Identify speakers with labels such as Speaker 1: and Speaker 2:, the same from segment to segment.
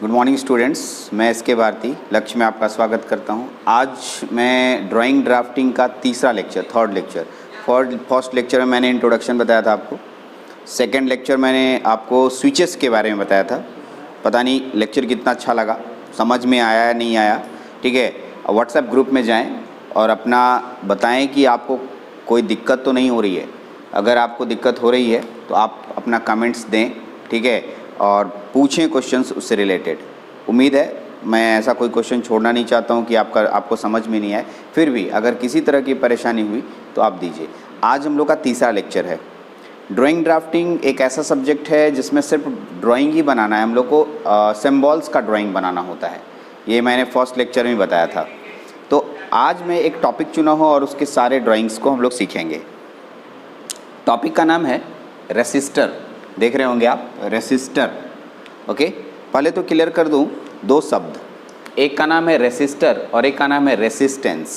Speaker 1: Good morning students, मैं SK. Bharti लक्ष्य में आपका स्वागत करता हूं। आज मैं ड्राइंग ड्राफ्टिंग का तीसरा लेक्चर, फर्स्ट लेक्चर में मैंने इंट्रोडक्शन बताया था आपको। सेकंड लेक्चर मैंने आपको स्विचेस के बारे में बताया था। पता नहीं लेक्चर कितना अच्छा लगा, समझ में आया या नहीं आया। ठीक है, व्हाट्सएप ग्रुप में जाएं और अपना बताएं कि आपको कोई दिक्कत तो नहीं हो रही है। अगर आपको दिक्कत हो रही है तो आप अपना कमेंट्स दें, ठीक है, और पूछें क्वेश्चंस उससे रिलेटेड। उम्मीद है मैं ऐसा कोई क्वेश्चन छोड़ना नहीं चाहता हूं कि आपको समझ में नहीं आए। फिर भी अगर किसी तरह की परेशानी हुई तो आप दीजिए। आज हम लोग का तीसरा लेक्चर है। ड्राइंग ड्राफ्टिंग एक ऐसा सब्जेक्ट है जिसमें सिर्फ ड्राइंग ही बनाना है। हम लोग को सिम्बॉल्स का ड्राइंग बनाना होता है। ये मैंने फर्स्ट लेक्चर में बताया था। तो आज मैं एक टॉपिक चुना हूँ और उसके सारे ड्राइंग्स को हम लोग सीखेंगे। टॉपिक का नाम है रेसिस्टर। देख रहे होंगे आप, रेसिस्टर। ओके, पहले तो क्लियर कर दूं, दो शब्द, एक का नाम है रेसिस्टर और एक का नाम है रेसिस्टेंस।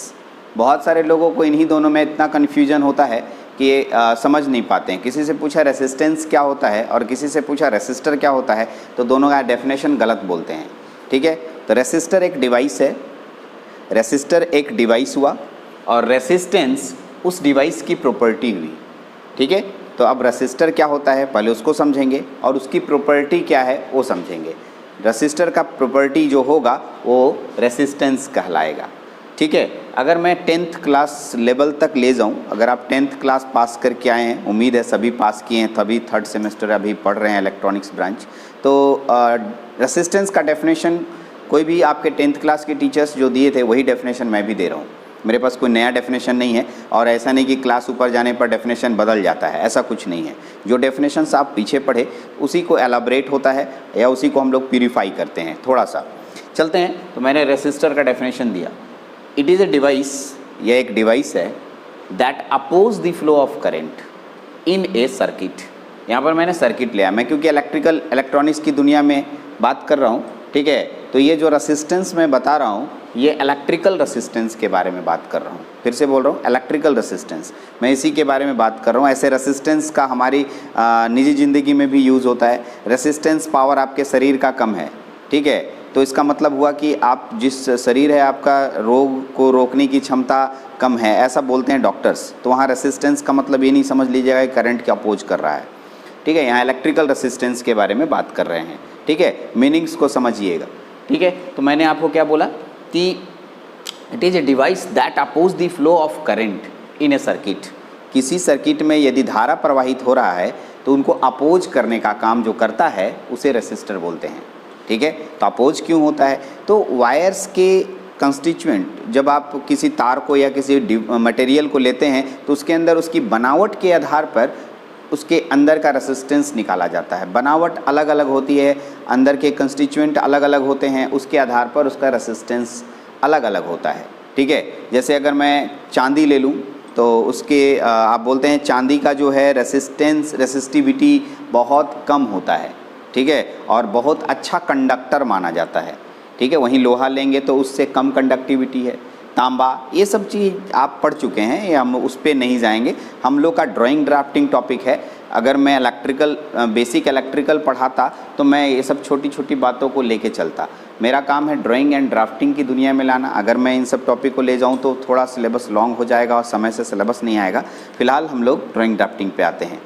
Speaker 1: बहुत सारे लोगों को इन्हीं दोनों में इतना कन्फ्यूजन होता है कि समझ नहीं पाते हैं। किसी से पूछा रेसिस्टेंस क्या होता है और किसी से पूछा रेसिस्टर क्या होता है, तो दोनों का डेफिनेशन गलत बोलते हैं। ठीक है, तो रेसिस्टर एक डिवाइस है, रेसिस्टर एक डिवाइस हुआ और रेसिस्टेंस उस डिवाइस की प्रॉपर्टी हुई। ठीक है, तो अब रेसिस्टर क्या होता है पहले उसको समझेंगे और उसकी प्रॉपर्टी क्या है वो समझेंगे। रेसिस्टर का प्रॉपर्टी जो होगा वो रेसिस्टेंस कहलाएगा। ठीक है, अगर मैं 10th क्लास लेवल तक ले जाऊं, अगर आप 10th क्लास पास करके आए हैं, उम्मीद है सभी पास किए हैं, तभी थर्ड सेमेस्टर अभी पढ़ रहे हैं इलेक्ट्रॉनिक्स ब्रांच, तो रेसिस्टेंस का डेफिनेशन कोई भी आपके 10th क्लास के टीचर्स जो दिए थे वही डेफिनेशन मैं भी दे रहा हूँ। मेरे पास कोई नया डेफिनेशन नहीं है और ऐसा नहीं कि क्लास ऊपर जाने पर डेफिनेशन बदल जाता है, ऐसा कुछ नहीं है। जो डेफिनेशंस आप पीछे पढ़े उसी को एलाबरेट होता है या उसी को हम लोग प्यूरीफाई करते हैं। थोड़ा सा चलते हैं। तो मैंने रेसिस्टर का डेफिनेशन दिया। इट इज़ ए डिवाइस, यह एक डिवाइस है that oppose the flow of current in a circuit. यहाँ पर मैंने सर्किट लिया मैं क्योंकि इलेक्ट्रॉनिक्स की दुनिया में बात कर रहा हूँ। ठीक है, तो ये जो रेसिस्टेंस मैं बता रहा हूँ ये इलेक्ट्रिकल रेसिस्टेंस के बारे में बात कर रहा हूँ। फिर से बोल रहा हूँ, इलेक्ट्रिकल रेसिस्टेंस, मैं इसी के बारे में बात कर रहा हूँ। ऐसे रेसिस्टेंस का हमारी निजी ज़िंदगी में भी यूज़ होता है। रेसिस्टेंस पावर आपके शरीर का कम है। ठीक है, तो इसका मतलब हुआ कि आप जिस शरीर है आपका रोग को रोकने की क्षमता कम है, ऐसा बोलते हैं डॉक्टर्स। तो वहाँ रेसिस्टेंस का मतलब ये नहीं समझ लीजिएगा कि करंट के अपोज कर रहा है। ठीक है, यहाँ इलेक्ट्रिकल रेसिस्टेंस के बारे में बात कर रहे हैं। ठीक है, मीनिंग्स को समझिएगा। ठीक है, तो मैंने आपको क्या बोला कि it is a device that oppose the flow of current in a circuit. किसी सर्किट में यदि धारा प्रवाहित हो रहा है तो उनको अपोज करने का काम जो करता है उसे रेसिस्टर बोलते हैं। ठीक है, तो अपोज क्यों होता है? तो वायर्स के कंस्टिट्यूएंट, जब आप किसी तार को या किसी मटेरियल को लेते हैं तो उसके अंदर उसकी बनावट के आधार पर उसके अंदर का रेसिस्टेंस निकाला जाता है। बनावट अलग अलग होती है, अंदर के कंस्टिट्यूएंट अलग अलग होते हैं, उसके आधार पर उसका रेसिस्टेंस अलग अलग होता है। ठीक है, जैसे अगर मैं चांदी ले लूँ तो उसके आप बोलते हैं चांदी का जो है रेसिस्टिविटी बहुत कम होता है। ठीक है, और बहुत अच्छा कंडक्टर माना जाता है। ठीक है, वहीं लोहा लेंगे तो उससे कम कंडक्टिविटी है। तांबा, ये सब चीज़ आप पढ़ चुके हैं, ये हम उस पर नहीं जाएंगे। हम लोग का ड्राइंग ड्राफ्टिंग टॉपिक है। अगर मैं बेसिक इलेक्ट्रिकल पढ़ाता तो मैं ये सब छोटी छोटी बातों को लेके चलता। मेरा काम है ड्राइंग एंड ड्राफ्टिंग की दुनिया में लाना। अगर मैं इन सब टॉपिक को ले जाऊं तो थोड़ा सिलेबस लॉन्ग हो जाएगा और समय से सिलेबस नहीं आएगा। फिलहाल हम लोग ड्राइंग ड्राफ्टिंग पे आते हैं।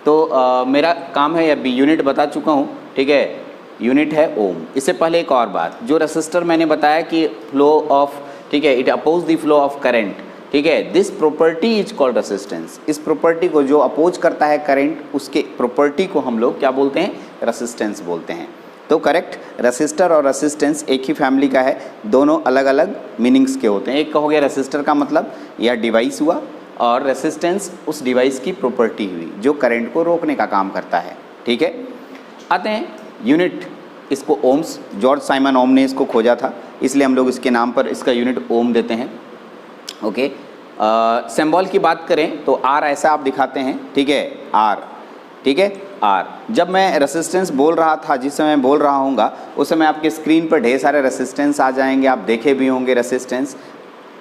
Speaker 1: तो मेरा काम है, अभी यूनिट बता चुका हूँ। ठीक है, यूनिट है ओम। इससे पहले एक और बात, जो रेसिस्टर मैंने बताया कि फ्लो ऑफ, ठीक है, it oppose the flow of current. ठीक है, this property is called resistance. इस प्रॉपर्टी को जो अपोज करता है करंट, उसके प्रॉपर्टी को हम लोग क्या बोलते हैं? रेसिस्टेंस बोलते हैं। तो करेक्ट, रेसिस्टर और रेसिस्टेंस एक ही फैमिली का है, दोनों अलग अलग मीनिंग्स के होते हैं। एक कहोगे रेसिस्टर का मतलब यह डिवाइस हुआ और रेसिस्टेंस उस डिवाइस की प्रॉपर्टी हुई जो करंट को रोकने का काम करता है। ठीक है, आते हैं यूनिट। इसको ओम्स, जॉर्ज साइमन ओम ने इसको खोजा था, इसलिए हम लोग इसके नाम पर इसका यूनिट ओम देते हैं। ओके, सिंबल की बात करें तो आर ऐसा आप दिखाते हैं। ठीक है, आर। ठीक है, आर। जब मैं रेसिस्टेंस बोल रहा था, जिस समय बोल रहा हूँगा उस समय आपके स्क्रीन पर ढेर सारे रेसिस्टेंस आ जाएंगे। आप देखे भी होंगे रेसिस्टेंस।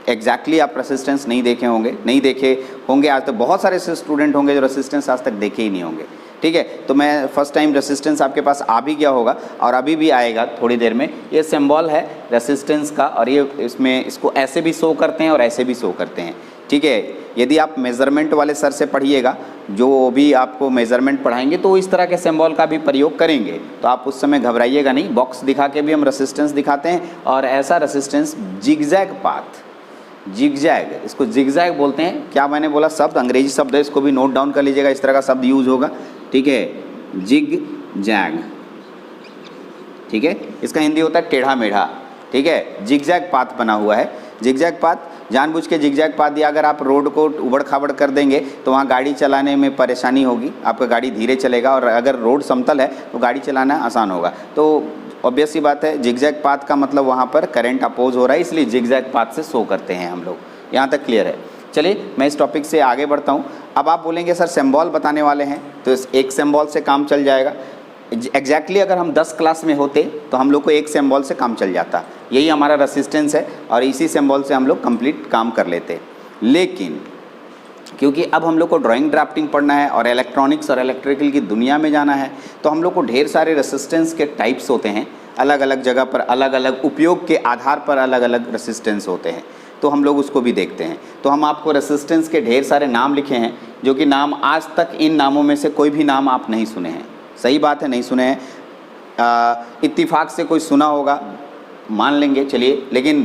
Speaker 1: एग्जैक्टली आप रेसिस्टेंस नहीं देखे होंगे आज तक। बहुत सारे स्टूडेंट होंगे जो रेसिस्टेंस आज तक देखे ही नहीं होंगे। ठीक है। तो मैं फर्स्ट टाइम रेसिस्टेंस आपके पास आ भी गया होगा और अभी भी आएगा थोड़ी देर में। ये सिंबल है रेसिस्टेंस का और ये इसमें इसको ऐसे भी शो करते हैं और ऐसे भी शो करते हैं, ठीक है। यदि आप मेज़रमेंट वाले सर से पढ़िएगा, जो भी आपको मेज़रमेंट पढ़ाएंगे तो इस तरह के सिंबल का भी प्रयोग करेंगे, तो आप उस समय घबराइएगा नहीं। बॉक्स दिखा के भी हम रेसिस्टेंस दिखाते हैं और ऐसा रेसिस्टेंस जिगजैग पाथ, जिगजैग, इसको जिगजैग बोलते हैं। क्या मैंने बोला शब्द, अंग्रेजी शब्द है, इसको भी नोट डाउन कर लीजिएगा, इस तरह का शब्द यूज होगा, ठीक है, जिगजैग, ठीक है। इसका हिंदी होता है टेढ़ा मेढ़ा, ठीक है। जिगजैग पाथ बना हुआ है। जिगजैग पाथ जानबूझ के जिगजैग पाथ दिया, अगर आप रोड को उबड़ खाबड़ कर देंगे तो वहाँ गाड़ी चलाने में परेशानी होगी, आपका गाड़ी धीरे चलेगा, और अगर रोड समतल है तो गाड़ी चलाना आसान होगा। तो ऑब्वियस सी बात है, जिगजैग पाथ का मतलब वहाँ पर करंट अपोज हो रहा है, इसलिए जिगजैग पाथ से शो करते हैं हम लोग। यहाँ तक क्लियर है। चलिए मैं इस टॉपिक से आगे बढ़ता हूँ। अब आप बोलेंगे सर सिंबल बताने वाले हैं, तो इस एक सिंबल से काम चल जाएगा। एग्जैक्टली अगर हम 10 क्लास में होते तो हम लोग को एक सिंबल से काम चल जाता, यही हमारा रेसिस्टेंस है और इसी सिंबल से हम लोग कंप्लीट काम कर लेते। लेकिन क्योंकि अब हम लोग को ड्राइंग ड्राफ्टिंग पढ़ना है और इलेक्ट्रॉनिक्स और इलेक्ट्रिकल की दुनिया में जाना है, तो हम लोग को ढेर सारे रेसिस्टेंस के टाइप्स होते हैं, अलग अलग जगह पर अलग अलग उपयोग के आधार पर अलग अलग रेसिस्टेंस होते हैं, तो हम लोग उसको भी देखते हैं। तो हम आपको रेसिस्टेंस के ढेर सारे नाम लिखे हैं, जो कि नाम आज तक इन नामों में से कोई भी नाम आप नहीं सुने हैं। सही बात है, नहीं सुने हैं, इत्तिफाक से कोई सुना होगा मान लेंगे, चलिए। लेकिन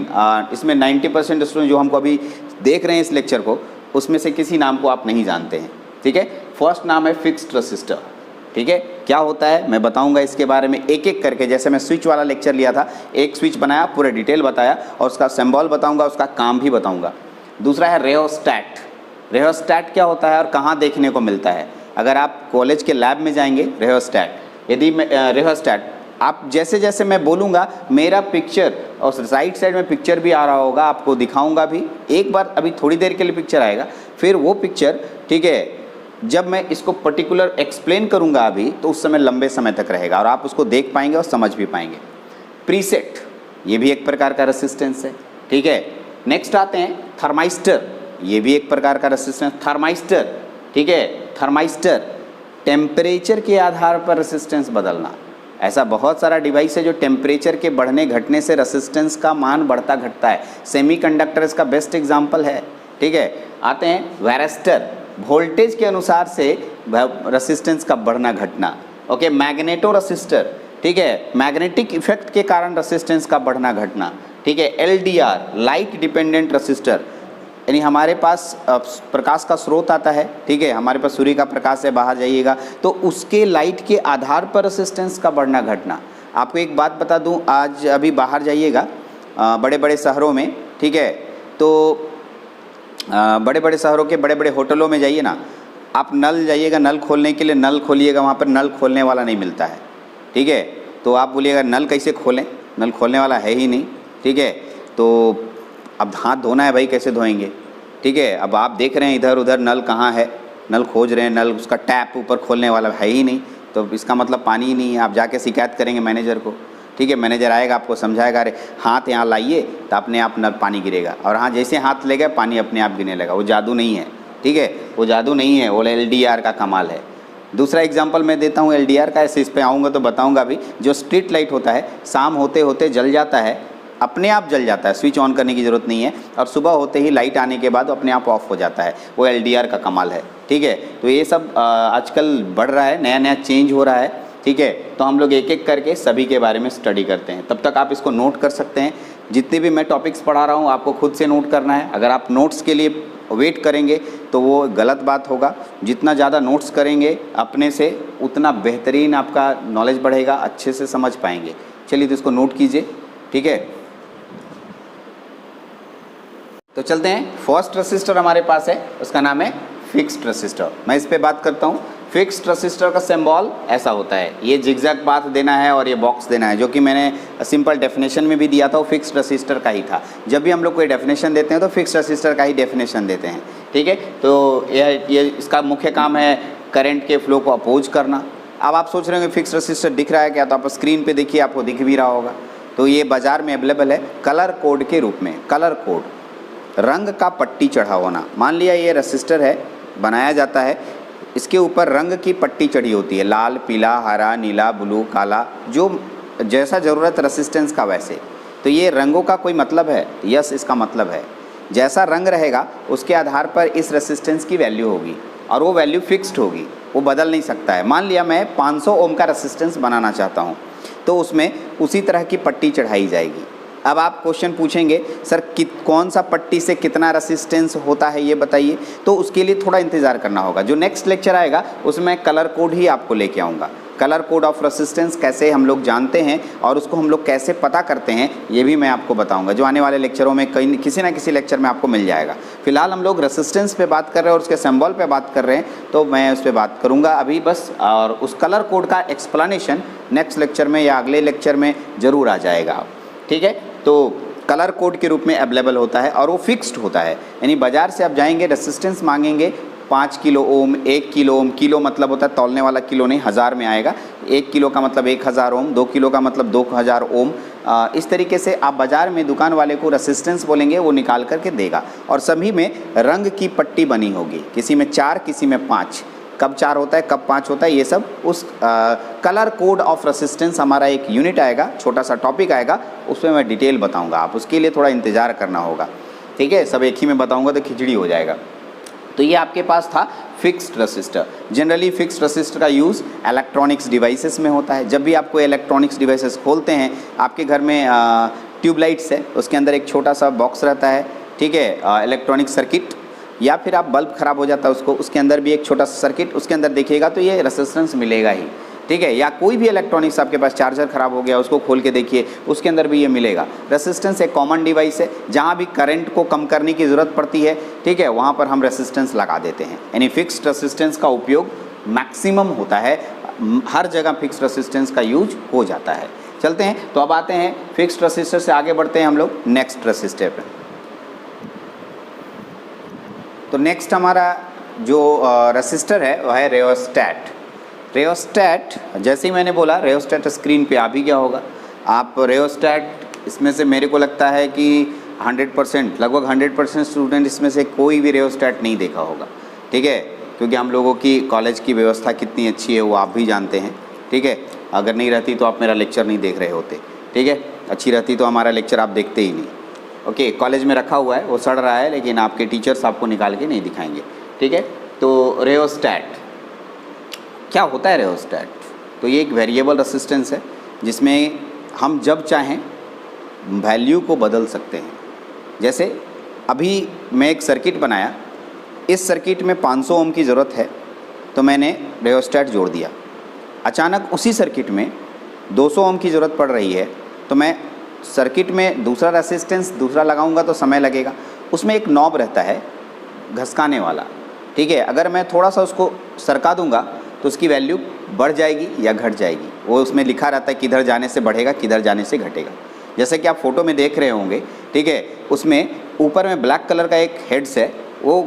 Speaker 1: इसमें 90% स्टूडेंट जो हमको अभी देख रहे हैं इस लेक्चर को, उसमें से किसी नाम को आप नहीं जानते हैं, ठीक है। फर्स्ट नाम है फिक्स्ड रेसिस्टर, ठीक है। क्या होता है मैं बताऊंगा इसके बारे में एक एक करके। जैसे मैं स्विच वाला लेक्चर लिया था, एक स्विच बनाया, पूरा डिटेल बताया और उसका सिंबल बताऊंगा, उसका काम भी बताऊंगा। दूसरा है रेओस्टैट। रेओस्टैट क्या होता है और कहाँ देखने को मिलता है? अगर आप कॉलेज के लैब में जाएंगे, रेओस्टैट, यदि मैं रेओस्टैट आप जैसे जैसे मैं बोलूँगा मेरा पिक्चर और राइट साइड में पिक्चर भी आ रहा होगा, आपको दिखाऊंगा भी। एक बार अभी थोड़ी देर के लिए पिक्चर आएगा, फिर वो पिक्चर, ठीक है, जब मैं इसको पर्टिकुलर एक्सप्लेन करूंगा अभी, तो उस समय लंबे समय तक रहेगा और आप उसको देख पाएंगे और समझ भी पाएंगे। प्रीसेट, ये भी एक प्रकार का रेसिस्टेंस है, ठीक है। नेक्स्ट आते हैं थर्माइस्टर, ये भी एक प्रकार का रेसिस्टेंस, थर्माइस्टर, ठीक है। थर्माइस्टर टेम्परेचर के आधार पर रेसिस्टेंस बदलना। ऐसा बहुत सारा डिवाइस है जो टेम्परेचर के बढ़ने घटने से रेसिस्टेंस का मान बढ़ता घटता है। सेमीकंडक्टर इसका बेस्ट एग्जांपल है, ठीक है। आते हैं वायरस्टर, वोल्टेज के अनुसार से रेसिस्टेंस का बढ़ना घटना। ओके, मैग्नेटो रेसिस्टर, ठीक है, मैग्नेटिक इफेक्ट के कारण रेसिस्टेंस का बढ़ना घटना, ठीक है। एलडीआर, लाइट डिपेंडेंट रेसिस्टर, यानी हमारे पास प्रकाश का स्रोत आता है, ठीक है, हमारे पास सूर्य का प्रकाश है, बाहर जाइएगा तो उसके लाइट के आधार पर रेसिस्टेंस का बढ़ना घटना। आपको एक बात बता दूं, आज अभी बाहर जाइएगा बड़े बड़े शहरों में, ठीक है, तो बड़े बड़े शहरों के बड़े बड़े होटलों में जाइए ना, आप नल जाइएगा, नल खोलने के लिए नल खोलिएगा, वहाँ पर नल खोलने वाला नहीं मिलता है, ठीक है। तो आप बोलिएगा नल कैसे खोलें, नल खोलने वाला है ही नहीं, ठीक है। तो अब हाथ धोना है भाई, कैसे धोएंगे, ठीक है। अब आप देख रहे हैं इधर उधर नल कहाँ है, नल खोज रहे हैं, नल उसका टैप ऊपर खोलने वाला है ही नहीं, तो इसका मतलब पानी ही नहीं है। आप जाके शिकायत करेंगे मैनेजर को, ठीक है, मैनेजर आएगा, आपको समझाएगा, अरे हाथ यहाँ लाइए तो अपने आप नल पानी गिरेगा, और हाँ जैसे हाथ ले गए पानी अपने आप गिरने लगा। वो जादू नहीं है, ठीक है, वो जादू नहीं है, वो एलडीआर का कमाल है। दूसरा एग्जांपल मैं देता हूँ एलडीआर का, ऐसे इस पे आऊँगा तो बताऊँगा भी। जो स्ट्रीट लाइट होता है, शाम होते होते जल जाता है, अपने आप जल जाता है, स्विच ऑन करने की ज़रूरत नहीं है, और सुबह होते ही लाइट आने के बाद अपने आप ऑफ हो जाता है, वो एलडीआर का कमाल है, ठीक है। तो ये सब आजकल बढ़ रहा है, नया नया चेंज हो रहा है, ठीक है। तो हम लोग एक एक करके सभी के बारे में स्टडी करते हैं। तब तक आप इसको नोट कर सकते हैं, जितने भी मैं टॉपिक्स पढ़ा रहा हूँ आपको खुद से नोट करना है। अगर आप नोट्स के लिए वेट करेंगे तो वो गलत बात होगा। जितना ज़्यादा नोट्स करेंगे अपने से, उतना बेहतरीन आपका नॉलेज बढ़ेगा, अच्छे से समझ पाएंगे। चलिए तो इसको नोट कीजिए, ठीक है। तो चलते हैं, फर्स्ट रेसिस्टर हमारे पास है, उसका नाम है फिक्स्ड रेसिस्टर। मैं इस पे बात करता हूँ। फिक्स्ड रेसिस्टर का सिंबल ऐसा होता है, ये जिगजैग पाथ देना है और ये बॉक्स देना है, जो कि मैंने सिंपल डेफिनेशन में भी दिया था, वो फिक्स्ड रेसिस्टर का ही था। जब भी हम लोग कोई डेफिनेशन देते हैं तो फिक्स्ड रेसिस्टर का ही डेफिनेशन देते हैं, ठीक है। तो ये इसका मुख्य काम है करंट के फ्लो को अपोज करना। अब आप सोच रहे होंगे फिक्स्ड रेसिस्टर दिख रहा है क्या, तो आप स्क्रीन पर देखिए, आपको दिख भी रहा होगा। तो ये बाज़ार में अवेलेबल है कलर कोड के रूप में। कलर कोड, रंग का पट्टी चढ़ा होना। मान लिया ये रेसिस्टर है, बनाया जाता है, इसके ऊपर रंग की पट्टी चढ़ी होती है, लाल, पीला, हरा, नीला, ब्लू, काला, जो जैसा ज़रूरत रेसिस्टेंस का वैसे। तो ये रंगों का कोई मतलब है? यस, इसका मतलब है। जैसा रंग रहेगा उसके आधार पर इस रेसिस्टेंस की वैल्यू होगी और वो वैल्यू फिक्स्ड होगी, वो बदल नहीं सकता है। मान लिया मैं 500 ओम का रेसिस्टेंस बनाना चाहता हूँ, तो उसमें उसी तरह की पट्टी चढ़ाई जाएगी। अब आप क्वेश्चन पूछेंगे सर कौन सा पट्टी से कितना रेसिस्टेंस होता है ये बताइए, तो उसके लिए थोड़ा इंतज़ार करना होगा। जो नेक्स्ट लेक्चर आएगा उसमें कलर कोड ही आपको लेके आऊँगा। कलर कोड ऑफ रेसिस्टेंस कैसे हम लोग जानते हैं और उसको हम लोग कैसे पता करते हैं ये भी मैं आपको बताऊंगा, जो आने वाले लेक्चरों में कहीं किसी ना किसी लेक्चर में आपको मिल जाएगा। फिलहाल हम लोग रेसिस्टेंस पे बात कर रहे हैं और उसके सिंबल पे बात कर रहे हैं, तो मैं उस पर बात करूंगा अभी बस। और उस कलर कोड का एक्सप्लेनेशन नेक्स्ट लेक्चर में या अगले लेक्चर में ज़रूर आ जाएगा, ठीक है। तो कलर कोड के रूप में अवेलेबल होता है और वो फिक्स्ड होता है, यानी बाज़ार से आप जाएंगे, रेसिस्टेंस मांगेंगे 5 kilo ohm, 1 kilo ohm, kilo मतलब होता है तौलने वाला किलो नहीं, हज़ार में आएगा। 1 किलो का मतलब 1000 ओम, 2 किलो का मतलब 2000 ओम। इस तरीके से आप बाज़ार में दुकान वाले को रेसिस्टेंस बोलेंगे, वो निकाल करके देगा। और सभी में रंग की पट्टी बनी होगी, किसी में 4 किसी में 5। कब 4 होता है कब 5 होता है ये सब उस कलर कोड ऑफ रेसिस्टेंस हमारा एक यूनिट आएगा, छोटा सा टॉपिक आएगा, उसमें मैं डिटेल बताऊँगा। आप उसके लिए थोड़ा इंतज़ार करना होगा, ठीक है। सब एक ही में बताऊँगा तो खिचड़ी हो जाएगा। तो ये आपके पास था fixed resistor. Generally fixed resistor का यूज़ इलेक्ट्रॉनिक्स डिवाइसेस में होता है। जब भी आपको इलेक्ट्रॉनिक्स डिवाइसेस खोलते हैं, आपके घर में ट्यूबलाइट्स है, उसके अंदर एक छोटा सा बॉक्स रहता है, ठीक है, इलेक्ट्रॉनिक सर्किट, या फिर आप बल्ब ख़राब हो जाता है उसके अंदर भी एक छोटा सा सर्किट, उसके अंदर देखिएगा तो ये रेसिस्टेंस मिलेगा ही, ठीक है। या कोई भी इलेक्ट्रॉनिक्स आपके पास चार्जर ख़राब हो गया, उसको खोल के देखिए, उसके अंदर भी ये मिलेगा। रेसिस्टेंस एक कॉमन डिवाइस है, जहाँ भी करंट को कम करने की ज़रूरत पड़ती है, ठीक है, वहाँ पर हम रेसिस्टेंस लगा देते हैं। यानी फिक्स्ड रेसिस्टेंस का उपयोग मैक्सिमम होता है, हर जगह फिक्स्ड रेसिस्टेंस का यूज हो जाता है। चलते हैं, तो अब आते हैं फिक्स्ड रेसिस्टर से आगे बढ़ते हैं हम लोग नेक्स्ट रेसिस्टर पर। तो नेक्स्ट हमारा जो रेसिस्टर है वह है रेओस्टैट। रेओस्टैट, जैसे ही मैंने बोला रेओस्टैट स्क्रीन पे आ भी गया होगा। आप रेओस्टैट इसमें से मेरे को लगता है कि 100%, लगभग 100% स्टूडेंट इसमें से कोई भी रेओस्टैट नहीं देखा होगा, ठीक है, क्योंकि हम लोगों की कॉलेज की व्यवस्था कितनी अच्छी है वो आप भी जानते हैं, ठीक है। अगर नहीं रहती तो आप मेरा लेक्चर नहीं देख रहे होते, ठीक है। अच्छी रहती तो हमारा लेक्चर आप देखते ही नहीं। ओके, कॉलेज में रखा हुआ है, वो सड़ रहा है, लेकिन आपके टीचर्स आपको निकाल के नहीं दिखाएंगे, ठीक है। तो रेओस्टैट क्या होता है? रेओस्टैट तो ये एक वेरिएबल रेसिस्टेंस है जिसमें हम जब चाहें वैल्यू को बदल सकते हैं। जैसे अभी मैं एक सर्किट बनाया, इस सर्किट में 500 ओम की ज़रूरत है, तो मैंने रेओस्टैट जोड़ दिया। अचानक उसी सर्किट में 200 ओम की ज़रूरत पड़ रही है, तो मैं सर्किट में दूसरा रेसिस्टेंस दूसरा लगाऊंगा तो समय लगेगा। उसमें एक नॉब रहता है घसकाने वाला, ठीक है। अगर मैं थोड़ा सा उसको सरका दूंगा तो उसकी वैल्यू बढ़ जाएगी या घट जाएगी, वो उसमें लिखा रहता है किधर जाने से बढ़ेगा किधर जाने से घटेगा। जैसे कि आप फोटो में देख रहे होंगे, ठीक है, उसमें ऊपर में ब्लैक कलर का एक हेड्स है, वो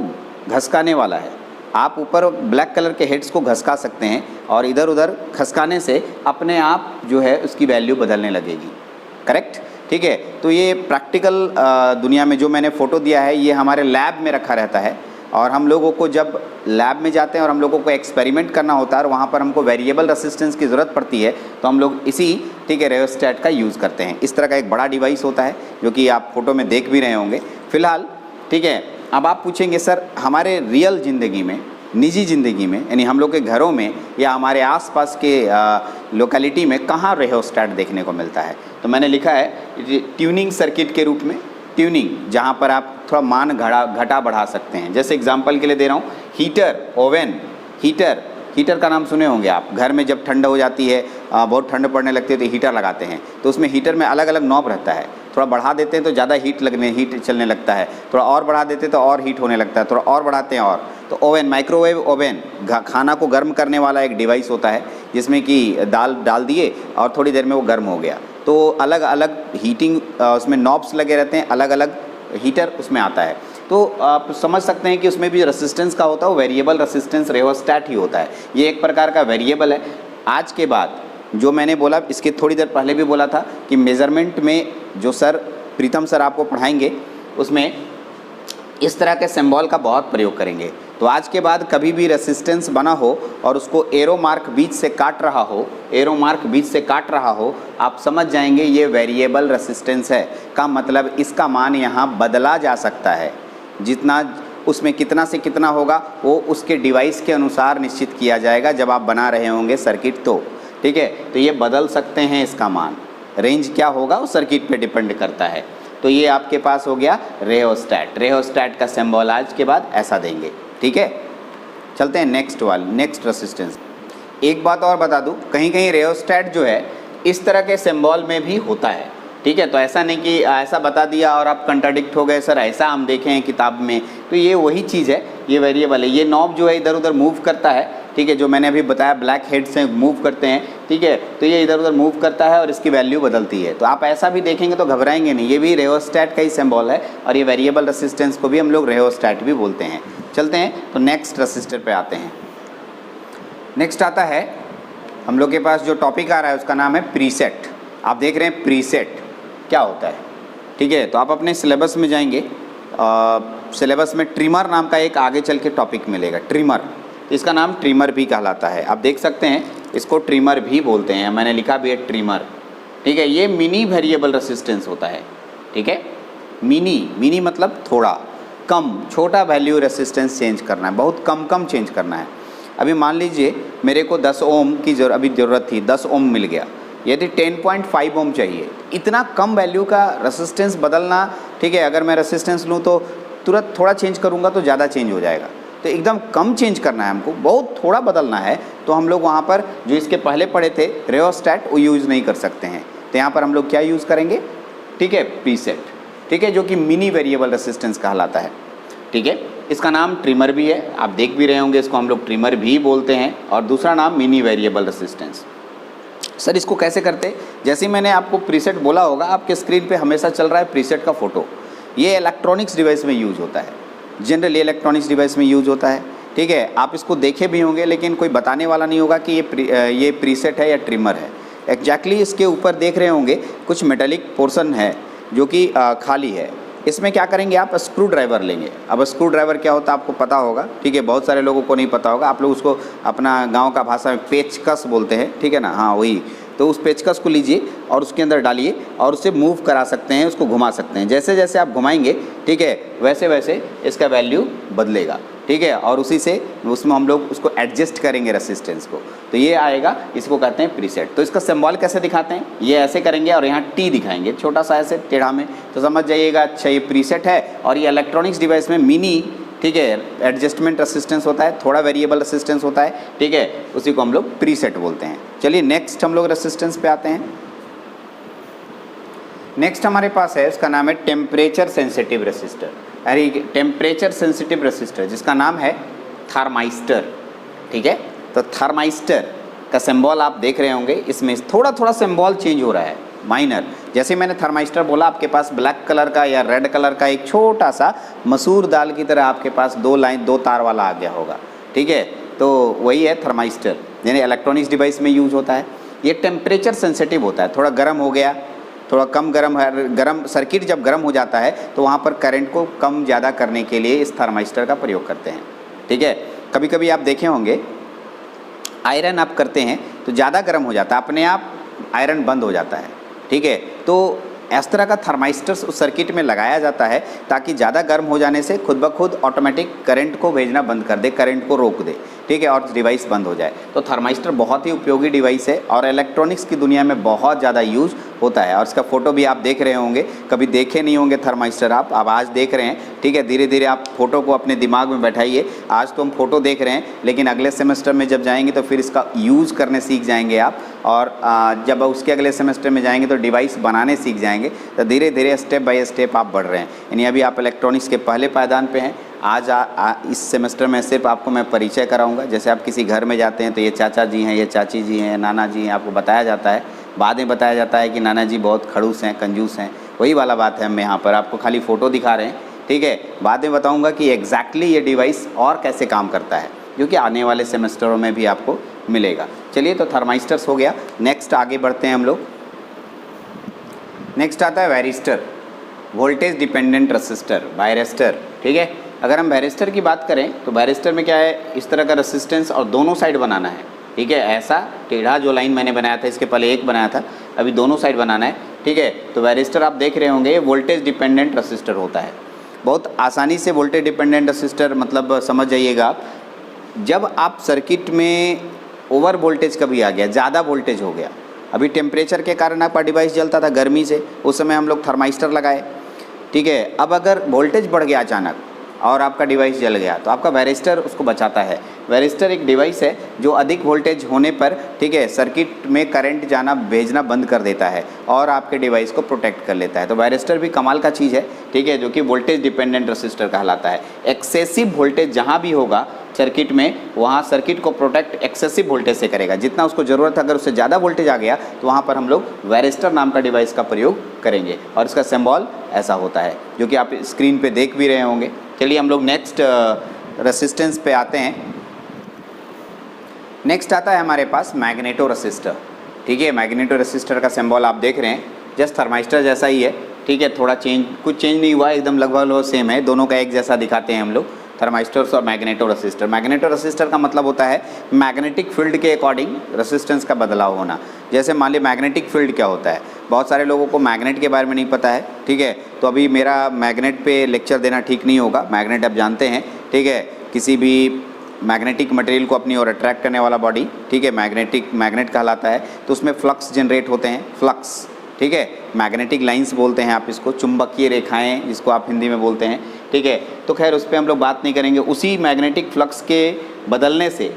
Speaker 1: घसकाने वाला है। आप ऊपर ब्लैक कलर के हेड्स को घसका सकते हैं और इधर उधर खसकाने से अपने आप जो है उसकी वैल्यू बदलने लगेगी, करेक्ट, ठीक है। तो ये प्रैक्टिकल दुनिया में जो मैंने फ़ोटो दिया है ये हमारे लैब में रखा रहता है, और हम लोगों को जब लैब में जाते हैं और हम लोगों को एक्सपेरिमेंट करना होता है और वहाँ पर हमको वेरिएबल रेसिस्टेंस की ज़रूरत पड़ती है, तो हम लोग इसी, ठीक है, रेओस्टैट का यूज़ करते हैं। इस तरह का एक बड़ा डिवाइस होता है जो कि आप फोटो में देख भी रहे होंगे फ़िलहाल, ठीक है। अब आप पूछेंगे सर हमारे रियल ज़िंदगी में, निजी ज़िंदगी में, यानी हम लोग के घरों में या हमारे आसपास के लोकेलिटी में कहाँ रेओस्टैट देखने को मिलता है? तो मैंने लिखा है ट्यूनिंग सर्किट के रूप में। ट्यूनिंग, जहाँ पर आप थोड़ा मान घटा बढ़ा सकते हैं। जैसे एग्जांपल के लिए दे रहा हूँ, हीटर, ओवन, हीटर का नाम सुने होंगे आप। घर में जब ठंड हो जाती है, बहुत ठंड पड़ने लगती है तो हीटर लगाते हैं, तो उसमें हीटर में अलग अलग नॉब रहता है। थोड़ा बढ़ा देते हैं तो ज़्यादा हीट चलने लगता है, थोड़ा और बढ़ा देते हैं तो और हीट होने लगता है, थोड़ा और बढ़ाते हैं और। तो ओवन, माइक्रोवेव ओवन, खाना को गर्म करने वाला एक डिवाइस होता है जिसमें कि दाल डाल दिए और थोड़ी देर में वो गर्म हो गया। तो अलग अलग हीटिंग उसमें नॉब्स लगे रहते हैं, अलग अलग हीटर उसमें आता है। तो आप समझ सकते हैं कि उसमें भी रेसिस्टेंस का होता है, वो वेरिएबल रेसिस्टेंस रेओस्टैट ही होता है। ये एक प्रकार का वेरिएबल है। आज के बाद जो मैंने बोला, इसके थोड़ी देर पहले भी बोला था कि मेज़रमेंट में जो सर प्रीतम सर आपको पढ़ाएंगे उसमें इस तरह के सिंबल का बहुत प्रयोग करेंगे। तो तो आज के बाद कभी भी रेसिस्टेंस बना हो और उसको एरो मार्क बीच से काट रहा हो, एरो मार्क बीच से काट रहा हो, आप समझ जाएंगे ये वेरिएबल रेसिस्टेंस है। का मतलब इसका मान यहाँ बदला जा सकता है, जितना उसमें कितना से कितना होगा वो उसके डिवाइस के अनुसार निश्चित किया जाएगा जब आप बना रहे होंगे सर्किट तो, ठीक है। तो ये बदल सकते हैं, इसका मान रेंज क्या होगा वो सर्किट पे डिपेंड करता है। तो ये आपके पास हो गया रेहोस्टैट। रेहोस्टैट का सिंबल आज के बाद ऐसा देंगे, ठीक है। चलते हैं नेक्स्ट रेसिस्टेंस। एक बात और बता दूं, कहीं कहीं रेहोस्टैट जो है इस तरह के सिंबल में भी होता है, ठीक है। तो ऐसा नहीं कि ऐसा बता दिया और आप कंट्राडिक्ट हो गए, सर ऐसा हम देखे हैं किताब में, तो ये वही चीज़ है, ये वेरिएबल है। ये नॉब जो है इधर उधर मूव करता है, ठीक है, जो मैंने अभी बताया ब्लैक हेड से मूव करते हैं, ठीक है। तो ये इधर उधर मूव करता है और इसकी वैल्यू बदलती है। तो आप ऐसा भी देखेंगे तो घबराएंगे नहीं, ये भी रेहोस्टैट का ही सिंबल है और ये वेरिएबल रेसिस्टेंस को भी हम लोग रेहोस्टैट भी बोलते हैं। चलते हैं तो नेक्स्ट रेसिस्टर पे आते हैं। नेक्स्ट आता है हम लोग के पास जो टॉपिक आ रहा है उसका नाम है प्रीसेट। आप देख रहे हैं प्रीसेट क्या होता है, ठीक है। तो आप अपने सिलेबस में जाएंगे, सिलेबस में ट्रिमर नाम का एक आगे चल के टॉपिक मिलेगा, ट्रिमर। इसका नाम ट्रिमर भी कहलाता है, आप देख सकते हैं इसको ट्रिमर भी बोलते हैं, मैंने लिखा भी है ट्रिमर, ठीक है। ये मिनी वेरिएबल रेसिस्टेंस होता है, ठीक है। मिनी मतलब थोड़ा कम, छोटा वैल्यू रेसिस्टेंस चेंज करना है, बहुत कम चेंज करना है। अभी मान लीजिए मेरे को 10 ओम की अभी ज़रूरत थी, 10 ओम मिल गया, यदि 10.5 ओम चाहिए, इतना कम वैल्यू का रेसिस्टेंस बदलना, ठीक है। अगर मैं रेसिस्टेंस लूँ तो तुरंत थोड़ा चेंज करूँगा तो ज़्यादा चेंज हो जाएगा, तो एकदम कम चेंज करना है हमको, बहुत थोड़ा बदलना है। तो हम लोग वहाँ पर जो इसके पहले पढ़े थे रेहोस्टैट वो यूज़ नहीं कर सकते हैं, तो यहाँ पर हम लोग क्या यूज़ करेंगे, ठीक है, प्रीसेट, ठीक है, जो कि मिनी वेरिएबल रेसिस्टेंस कहलाता है, ठीक है। इसका नाम ट्रिमर भी है, आप देख भी रहे होंगे, इसको हम लोग ट्रिमर भी बोलते हैं, और दूसरा नाम मिनी वेरिएबल रेसिस्टेंस। सर इसको कैसे करते, जैसे मैंने आपको प्रीसेट बोला होगा, आपके स्क्रीन पे हमेशा चल रहा है प्रीसेट का फ़ोटो। ये इलेक्ट्रॉनिक्स डिवाइस में यूज़ होता है, जनरली इलेक्ट्रॉनिक्स डिवाइस में यूज़ होता है, ठीक है। आप इसको देखे भी होंगे लेकिन कोई बताने वाला नहीं होगा कि ये प्रीसेट है या ट्रिमर है। एग्जैक्टली इसके ऊपर देख रहे होंगे कुछ मेटालिक पोर्शन है जो कि खाली है। इसमें क्या करेंगे, आप स्क्रू ड्राइवर लेंगे। अब स्क्रू ड्राइवर क्या होता है आपको पता होगा, ठीक है, बहुत सारे लोगों को नहीं पता होगा, आप लोग उसको अपना गांव का भाषा में पेचकस बोलते हैं, ठीक है ना, हाँ वही। तो उस पेचकस को लीजिए और उसके अंदर डालिए और उसे मूव करा सकते हैं, उसको घुमा सकते हैं। जैसे जैसे आप घुमाएंगे, ठीक है, वैसे वैसे इसका वैल्यू बदलेगा, ठीक है, और उसी से उसमें हम लोग उसको एडजस्ट करेंगे रेसिस्टेंस को, तो ये आएगा, इसको कहते हैं प्रीसेट। तो इसका सिंबल कैसे दिखाते हैं, ये ऐसे करेंगे और यहाँ टी दिखाएंगे छोटा सा ऐसे टेढ़ा में, तो समझ जाइएगा अच्छा ये प्रीसेट है। और ये इलेक्ट्रॉनिक्स डिवाइस में मिनी, ठीक है, एडजस्टमेंट रेसिस्टेंस होता है, थोड़ा वेरिएबल रेसिस्टेंस होता है, ठीक है, उसी को हम लोग प्रीसेट बोलते हैं। चलिए नेक्स्ट हम लोग रेसिस्टेंस पे आते हैं। नेक्स्ट हमारे पास है, इसका नाम है टेम्परेचर सेंसिटिव रेसिस्टर, अरे टेम्परेचर सेंसिटिव रेसिस्टर जिसका नाम है थर्माइस्टर, ठीक है। तो थर्माइस्टर का सिंबल आप देख रहे होंगे, इसमें थोड़ा सिंबल चेंज हो रहा है, माइनर। जैसे मैंने थर्माइस्टर बोला, आपके पास ब्लैक कलर का या रेड कलर का एक छोटा सा मसूर दाल की तरह आपके पास दो तार वाला आ गया होगा, ठीक है। तो वही है थर्माइस्टर, यानी इलेक्ट्रॉनिक्स डिवाइस में यूज होता है। ये टेम्परेचर सेंसिटिव होता है, थोड़ा गर्म हो गया, थोड़ा कम गर्म है, गर्म सर्किट जब गर्म हो जाता है तो वहाँ पर करंट को कम ज़्यादा करने के लिए इस थर्माइस्टर का प्रयोग करते हैं, ठीक है। कभी कभी आप देखे होंगे आयरन आप करते हैं तो ज़्यादा गर्म हो जाता है, अपने आप आयरन बंद हो जाता है, ठीक है। तो इस तरह का थर्माइस्टर उस सर्किट में लगाया जाता है ताकि ज़्यादा गर्म हो जाने से खुद ब खुद ऑटोमेटिक करंट को भेजना बंद कर दे, करंट को रोक दे, ठीक है, और डिवाइस बंद हो जाए। तो थर्माइस्टर बहुत ही उपयोगी डिवाइस है और इलेक्ट्रॉनिक्स की दुनिया में बहुत ज़्यादा यूज होता है। और इसका फ़ोटो भी आप देख रहे होंगे, कभी देखे नहीं होंगे थर्माइस्टर आप, अब आज देख रहे हैं, ठीक है। धीरे धीरे आप फ़ोटो को अपने दिमाग में बैठाइए। आज तो हम फ़ोटो देख रहे हैं, लेकिन अगले सेमेस्टर में जब जाएंगे तो फिर इसका यूज़ करने सीख जाएंगे आप, और जब उसके अगले सेमेस्टर में जाएंगे तो डिवाइस बनाने सीख जाएंगे। तो धीरे धीरे स्टेप बाय स्टेप आप बढ़ रहे हैं, यानी अभी आप इलेक्ट्रॉनिक्स के पहले पायदान पे हैं। आज इस सेमेस्टर में सिर्फ आपको मैं परिचय कराऊंगा। जैसे आप किसी घर में जाते हैं तो ये चाचा जी हैं, ये चाची जी हैं, नाना जी हैं, आपको बताया जाता है, बाद में बताया जाता है कि नाना जी बहुत खड़ूस हैं, कंजूस हैं, वही वाला बात है। हम यहाँ पर आपको खाली फ़ोटो दिखा रहे हैं, ठीक है। बाद में बताऊँगा कि एग्जैक्टली ये डिवाइस और कैसे काम करता है, जो कि आने वाले सेमेस्टरों में भी आपको मिलेगा। चलिए, तो थर्माइस्टर्स हो गया। नेक्स्ट आगे बढ़ते हैं हम लोग। नेक्स्ट आता है वायरिस्टर, वोल्टेज डिपेंडेंट रेसिस्टर, वायरिस्टर, ठीक है। अगर हम बैरिस्टर की बात करें तो बैरिस्टर में क्या है, इस तरह का रेसिस्टेंस और दोनों साइड बनाना है, ठीक है। ऐसा टेढ़ा जो लाइन मैंने बनाया था, इसके पहले एक बनाया था, अभी दोनों साइड बनाना है, ठीक है। तो बैरिस्टर आप देख रहे होंगे ये वोल्टेज डिपेंडेंट रेसिस्टर होता है। बहुत आसानी से वोल्टेज डिपेंडेंट रेसिस्टर मतलब समझ जाइएगा आप, जब आप सर्किट में ओवर वोल्टेज कभी आ गया, ज़्यादा वोल्टेज हो गया, अभी टेम्परेचर के कारण आपका डिवाइस जलता था गर्मी से, उस समय हम लोग थर्माइस्टर लगाए, ठीक है। अब अगर वोल्टेज बढ़ गया अचानक और आपका डिवाइस जल गया तो आपका बैरिस्टर उसको बचाता है। बैरिस्टर एक डिवाइस है जो अधिक वोल्टेज होने पर, ठीक है, सर्किट में करंट जाना भेजना बंद कर देता है और आपके डिवाइस को प्रोटेक्ट कर लेता है। तो बैरिस्टर भी कमाल का चीज़ है, ठीक है, जो कि वोल्टेज डिपेंडेंट रेसिस्टर कहलाता है। एक्सेसिव वोल्टेज जहाँ भी होगा सर्किट में, वहाँ सर्किट को प्रोटेक्ट एक्सेसिव वोल्टेज से करेगा। जितना उसको ज़रूरत है, अगर उससे ज़्यादा वोल्टेज आ गया तो वहाँ पर हम लोग बैरिस्टर नाम का डिवाइस का प्रयोग करेंगे और इसका सिंबल ऐसा होता है जो कि आप स्क्रीन पे देख भी रहे होंगे। चलिए हम लोग नेक्स्ट रेसिस्टेंस पे आते हैं। नेक्स्ट आता है हमारे पास मैग्नेटो रेसिस्टर, ठीक है। मैग्नेटो रेसिस्टर का सिंबल आप देख रहे हैं, जस्ट थर्माइस्टर जैसा ही है, ठीक है। थोड़ा कुछ चेंज नहीं हुआ, एकदम लगभग सेम है, दोनों का एक जैसा दिखाते हैं हम लोग, थर्माइस्टर्स और मैग्नेटो रेसिस्टर। मैग्नेटो रेसिस्टर का मतलब होता है मैग्नेटिक फील्ड के अकॉर्डिंग रेसिस्टेंस का बदलाव होना। जैसे मान लीजिए मैग्नेटिक फील्ड क्या होता है, बहुत सारे लोगों को मैग्नेट के बारे में नहीं पता है, ठीक है। तो अभी मेरा मैग्नेट पे लेक्चर देना ठीक नहीं होगा। मैग्नेट आप जानते हैं, ठीक है, किसी भी मैग्नेटिक मटेरियल को अपनी ओर अट्रैक्ट करने वाला बॉडी, ठीक है, मैग्नेट कहलाता है। तो उसमें फ्लक्स जनरेट होते हैं, फ्लक्स, ठीक है, मैग्नेटिक लाइंस बोलते हैं आप इसको, चुंबकीय रेखाएं जिसको आप हिंदी में बोलते हैं, ठीक है। तो खैर उस पर हम लोग बात नहीं करेंगे। उसी मैग्नेटिक फ्लक्स के बदलने से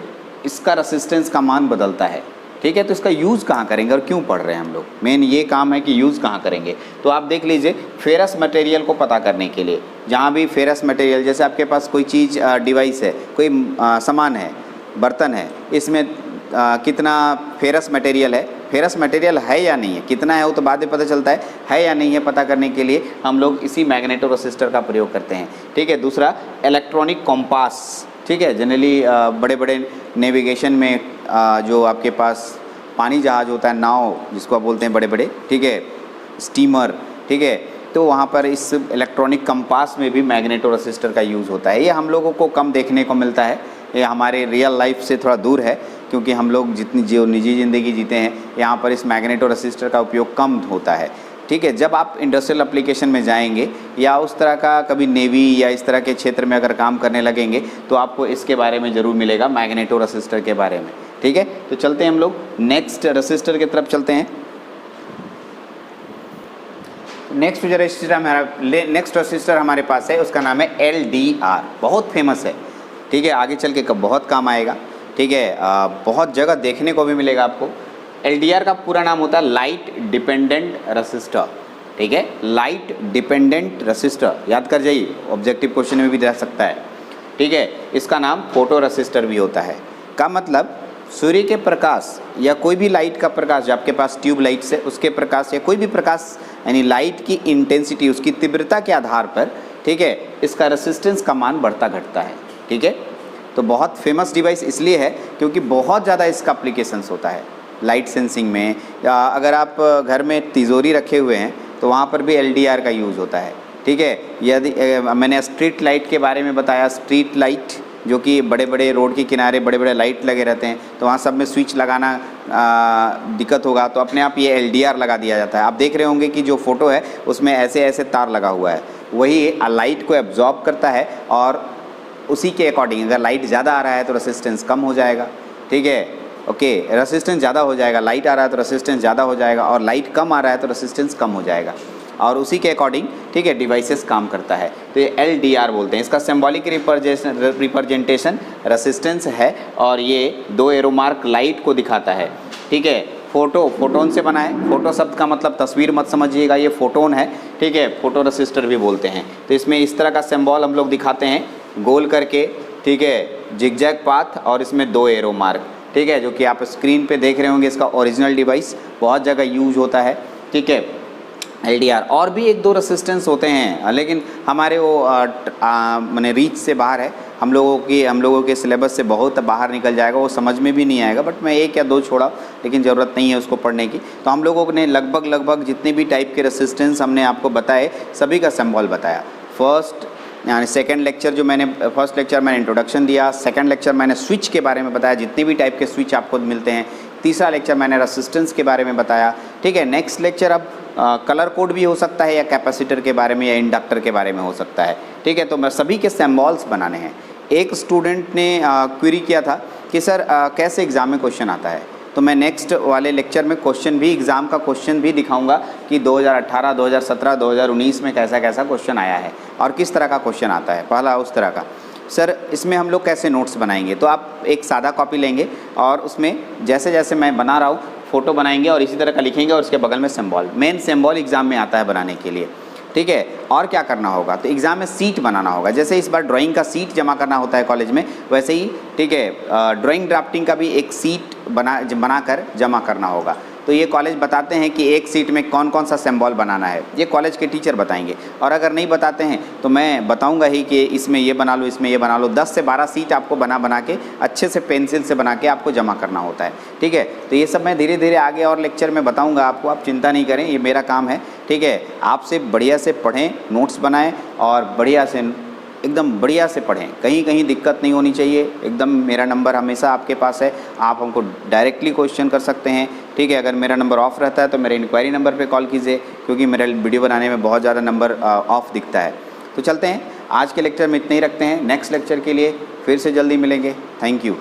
Speaker 1: इसका रेसिस्टेंस का मान बदलता है, ठीक है। तो इसका यूज़ कहाँ करेंगे और क्यों पढ़ रहे हैं हम लोग, मेन ये काम है कि यूज़ कहाँ करेंगे। तो आप देख लीजिए, फेरस मटेरियल को पता करने के लिए, जहाँ भी फेरस मटेरियल, जैसे आपके पास कोई चीज़ डिवाइस है, कोई सामान है, बर्तन है, इसमें कितना फेरस मटेरियल है, फेरस मटेरियल है या नहीं है, कितना है वो तो बाद में पता चलता है या नहीं है, पता करने के लिए हम लोग इसी मैग्नेटो रेसिस्टर का प्रयोग करते हैं, ठीक है। दूसरा इलेक्ट्रॉनिक कॉम्पास, ठीक है। जनरली बड़े बड़े नेविगेशन में जो आपके पास पानी जहाज़ होता है, नाव जिसको आप बोलते हैं बड़े बड़े, ठीक है, स्टीमर, ठीक है, तो वहाँ पर इस इलेक्ट्रॉनिक कंपास में भी मैग्नेटो रेसिस्टर का यूज़ होता है। ये हम लोगों को कम देखने को मिलता है, ये हमारे रियल लाइफ से थोड़ा दूर है, क्योंकि हम लोग जितनी जो निजी ज़िंदगी जीते हैं यहाँ पर इस मैग्नेटो रेसिस्टर का उपयोग कम होता है, ठीक है। जब आप इंडस्ट्रियल एप्लीकेशन में जाएंगे या उस तरह का कभी नेवी या इस तरह के क्षेत्र में अगर काम करने लगेंगे तो आपको इसके बारे में ज़रूर मिलेगा, मैग्नेटो रेसिस्टर के बारे में, ठीक है। तो चलते हैं हम लोग नेक्स्ट रेसिस्टर की तरफ चलते हैं। नेक्स्ट जो रेसिस्टर हमारे पास है उसका नाम है LDR, बहुत फेमस है, ठीक है, आगे चल के बहुत काम आएगा, ठीक है, बहुत जगह देखने को भी मिलेगा आपको। LDR का पूरा नाम होता है लाइट डिपेंडेंट रेसिस्टर, ठीक है, लाइट डिपेंडेंट रेसिस्टर, याद कर जाइए, ऑब्जेक्टिव क्वेश्चन में भी रह सकता है, ठीक है। इसका नाम फोटो रेसिस्टर भी होता है। का मतलब सूर्य के प्रकाश या कोई भी लाइट का प्रकाश, जो आपके पास ट्यूब लाइट से उसके प्रकाश या कोई भी प्रकाश, यानी लाइट की इंटेंसिटी, उसकी तीव्रता के आधार पर, ठीक है, इसका रेसिस्टेंस का मान बढ़ता घटता है, ठीक है। तो बहुत फेमस डिवाइस इसलिए है क्योंकि बहुत ज़्यादा इसका एप्लीकेशंस होता है लाइट सेंसिंग में, या अगर आप घर में तिजोरी रखे हुए हैं तो वहाँ पर भी LDR का यूज़ होता है, ठीक है। यदि मैंने स्ट्रीट लाइट के बारे में बताया, स्ट्रीट लाइट जो कि बड़े बड़े रोड के किनारे बड़े बड़े लाइट लगे रहते हैं, तो वहाँ सब में स्विच लगाना दिक्कत होगा तो अपने आप ये LDR लगा दिया जाता है। आप देख रहे होंगे कि जो फ़ोटो है उसमें ऐसे ऐसे तार लगा हुआ है, वही लाइट को एब्जॉर्ब करता है और उसी के अकॉर्डिंग अगर लाइट ज़्यादा आ रहा है तो रेसिस्टेंस कम हो जाएगा, ठीक है, ओके, रेसिस्टेंस ज़्यादा हो जाएगा, लाइट आ रहा है तो रेसिस्टेंस ज़्यादा हो जाएगा, और लाइट कम आ रहा है तो रेसिस्टेंस कम हो जाएगा, और उसी के अकॉर्डिंग, ठीक है, डिवाइसेस काम करता है। तो ये LDR बोलते हैं। इसका सिंबॉलिक रिप्रेजेंटेशन रेसिस्टेंस है और ये 2 एरो मार्क लाइट को दिखाता है, ठीक है। फोटोन से बना है, फोटो शब्द का मतलब तस्वीर मत समझिएगा, ये फोटोन है, ठीक है, फोटो रेसिस्टर भी बोलते हैं। तो इसमें इस तरह का सिंबल हम लोग दिखाते हैं गोल करके, ठीक है, जिगजैग पाथ, और इसमें 2 एरो मार्क, ठीक है, जो कि आप स्क्रीन पे देख रहे होंगे। इसका ओरिजिनल डिवाइस बहुत जगह यूज होता है, ठीक है, LDR। और भी 1-2 रेसिस्टेंस होते हैं लेकिन हमारे वो माने रीच से बाहर है, हम लोगों के सिलेबस से बहुत बाहर निकल जाएगा, वो समझ में भी नहीं आएगा, बट मैं 1 या 2 छोड़ा, लेकिन ज़रूरत नहीं है उसको पढ़ने की। तो हम लोगों ने लगभग जितने भी टाइप के रेसिस्टेंस हमने आपको बताए सभी का सिंबल बताया। फर्स्ट यानी सेकंड लेक्चर जो मैंने फर्स्ट लेक्चर मैंने इंट्रोडक्शन दिया, सेकंड लेक्चर मैंने स्विच के बारे में बताया, जितने भी टाइप के स्विच आपको मिलते हैं, तीसरा लेक्चर मैंने रेसिस्टेंस के बारे में बताया, ठीक है। नेक्स्ट लेक्चर अब कलर कोड भी हो सकता है या कैपेसिटर के बारे में या इंडक्टर के बारे में हो सकता है, ठीक है। तो मैं सभी के सिंबल्स बनाने हैं। एक स्टूडेंट ने क्वेरी किया था कि सर कैसे एग्ज़ाम में क्वेश्चन आता है, तो मैं नेक्स्ट वाले लेक्चर में क्वेश्चन भी, एग्ज़ाम का क्वेश्चन भी दिखाऊंगा कि 2018, 2017, 2019 में कैसा कैसा क्वेश्चन आया है और किस तरह का क्वेश्चन आता है। पहला उस तरह का, सर इसमें हम लोग कैसे नोट्स बनाएंगे, तो आप एक सादा कॉपी लेंगे और उसमें जैसे जैसे मैं बना रहा हूँ फ़ोटो बनाएंगे और इसी तरह का लिखेंगे और उसके बगल में सिंबल, मेन सिंबल एग्ज़ाम में आता है बनाने के लिए, ठीक है। और क्या करना होगा, तो एग्ज़ाम में सीट बनाना होगा। जैसे इस बार ड्राइंग का सीट जमा करना होता है कॉलेज में, वैसे ही, ठीक है, ड्राइंग ड्राफ्टिंग का भी एक सीट बनाकर जमा करना होगा। तो ये कॉलेज बताते हैं कि एक सीट में कौन कौन सा सिंबल बनाना है, ये कॉलेज के टीचर बताएंगे। और अगर नहीं बताते हैं तो मैं बताऊंगा ही कि इसमें ये बना लो, इसमें ये बना लो। 10 से 12 सीट आपको बना के अच्छे से पेंसिल से बना के आपको जमा करना होता है, ठीक है। तो ये सब मैं धीरे धीरे आगे और लेक्चर में बताऊँगा आपको, आप चिंता नहीं करें, ये मेरा काम है, ठीक है। आपसे बढ़िया से पढ़ें, नोट्स बनाएँ और बढ़िया से, एकदम बढ़िया से पढ़ें, कहीं कहीं दिक्कत नहीं होनी चाहिए। एकदम मेरा नंबर हमेशा आपके पास है, आप हमको डायरेक्टली क्वेश्चन कर सकते हैं, ठीक है। अगर मेरा नंबर ऑफ़ रहता है तो मेरे इंक्वायरी नंबर पे कॉल कीजिए, क्योंकि मेरा वीडियो बनाने में बहुत ज़्यादा नंबर ऑफ़ दिखता है। तो चलते हैं, आज के लेक्चर में इतना ही रखते हैं। नेक्स्ट लेक्चर के लिए फिर से जल्दी मिलेंगे। Thank you.